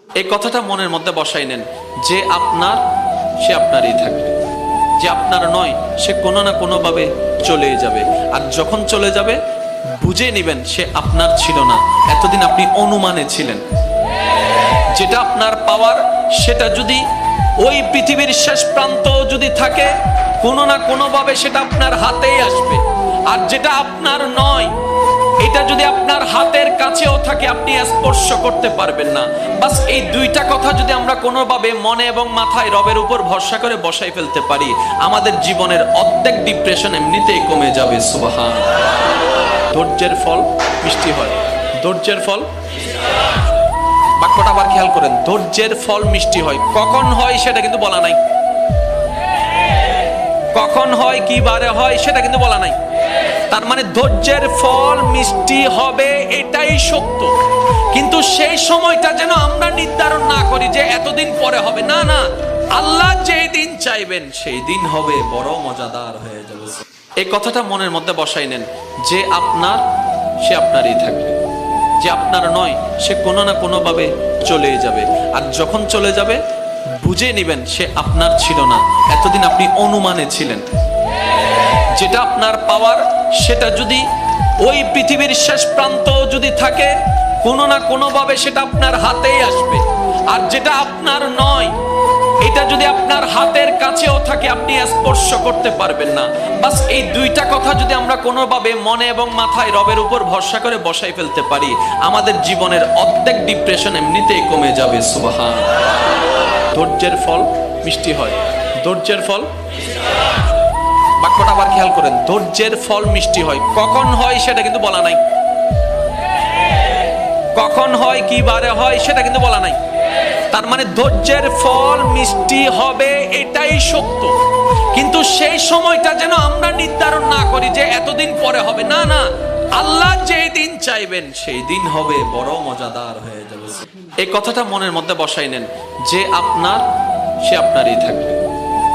এই কথাটা মনের মধ্যে বসাই নেন যে আপনার সে আপনারই থাকবে, যে আপনার নয় সে কোনো না কোনো ভাবে চলে যাবে। আর যখন চলে যাবে বুঝে নেবেন সে আপনার ছিল না, এতদিন আপনি অনুমানে ছিলেন। যেটা আপনার পাওয়ার সেটা যদি ওই পৃথিবীর শেষ প্রান্ত যদি থাকে, কোনো না কোনো ভাবে সেটা আপনার হাতেই আসবে। আর যেটা আপনার নয় এটা যদি আপনার হাতের কাছেও থাকে আপনি স্পর্শ করতে পারবেন না। বাস এই দুইটা কথা যদি আমরা কোনোভাবে মনে এবং মাথায় রবের উপর ভরসা করে বসাই ফেলতে পারি, আমাদের জীবনের অর্ধেক ডিপ্রেশন এমনিতেই কমে যাবে। সুবহান। ধৈর্যের ফল মিষ্টি হয়। ধৈর্যের ফল, বাক্যটা আবার খেয়াল করেন, ধৈর্যের ফল মিষ্টি হয়। কখন হয় সেটা কিন্তু বলা নাই, কখন হয় কি বারে হয় সেটা কিন্তু বলা নাই। তার মানে ধৈর্যের ফল মিষ্টি হবে এটাই সত্য, কিন্তু সেই সময়টা যেন আমরা নির্ধারণ না করি যে এতদিন পরে হবে। না না, আল্লাহ যেই দিন চাইবেন সেই দিন হবে, বড় মজাদার হয়ে যাবে। এই কথাটা মনের মধ্যে বসাই নেন যে আপনার সে আপনারই থাকবে, যে আপনার নয় সে কোনো না কোনো ভাবে চলে যাবে। আর যখন চলে যাবে বুঝে নেবেন সে আপনার ছিল না, এতদিন আপনি অনুমানে ছিলেন। যেটা আপনার পাওয়ার সেটা যদি ওই পৃথিবীর শেষ প্রান্ত যদি থাকে, কোনো না কোনো ভাবে সেটা আপনার হাতেই আসবে। আর যেটা আপনার নয় এটা যদি আপনার হাতের কাছেও থাকে আপনি স্পর্শ করতে পারবেন না। বাস এই দুইটা কথা যদি আমরা কোনোভাবে মনে এবং মাথায় রবের উপর ভরসা করে বসাই ফেলতে পারি, আমাদের জীবনের অর্ধেক ডিপ্রেশন এমনিতেই কমে যাবে। সুবহান। ধৈর্যের ফল মিষ্টি হয়। ধৈর্যের ফল, বাক্যটা আবার খেয়াল করেন, ধৈর্যের ফল মিষ্টি হয়। কখন হয় সেটা কিন্তু বলা নাই, কখন হয় কি বারে হয় সেটা কিন্তু বলা নাই। তার মানে ধৈর্যের ফল মিষ্টি হবে এটাই সত্য, কিন্তু সেই সময়টা যেন আমরা নির্ধারণ না করি যে এতদিন পরে হবে। না না, আল্লাহ যেই দিন চাইবেন সেই দিন হবে, বড় মজাদার হয়ে যাবে। এই কথাটা মনের মধ্যে বসাই নেন যে আপনার সে আপনারই থাকবে,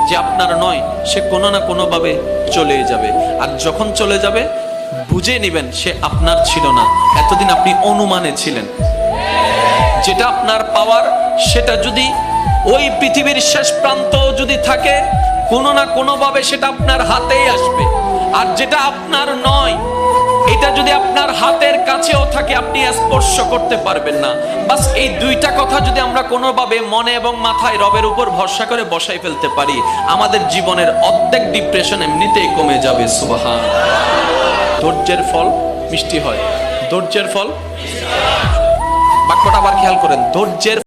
যে আপনার নয় সে কোনো না কোনো ভাবে চলে যাবে। আর যখন চলে যাবে বুঝে নেবেন সে আপনার ছিল না, এতদিন আপনি অনুমানে ছিলেন। যেটা আপনার পাওয়ার সেটা যদি ওই পৃথিবীর শেষ প্রান্ত যদি থাকে, কোনো না কোনো ভাবে সেটা আপনার হাতেই আসবে। আর যেটা আপনার নয় এটা যদি আপনার হাতের কাছেও থাকে আপনি স্পর্শ করতে পারবেন না। বাস এই দুইটা কথা যদি আমরা কোনোভাবে মনে এবং মাথায় রবের উপর ভরসা করে বসাই ফেলতে পারি, আমাদের জীবনের অর্ধেক ডিপ্রেশন এমনিতেই কমে যাবে। সুবহান। ধৈর্যের ফল মিষ্টি হয়। ধৈর্যের ফল, বাক্যটা আবার খেয়াল করেন, ধৈর্যের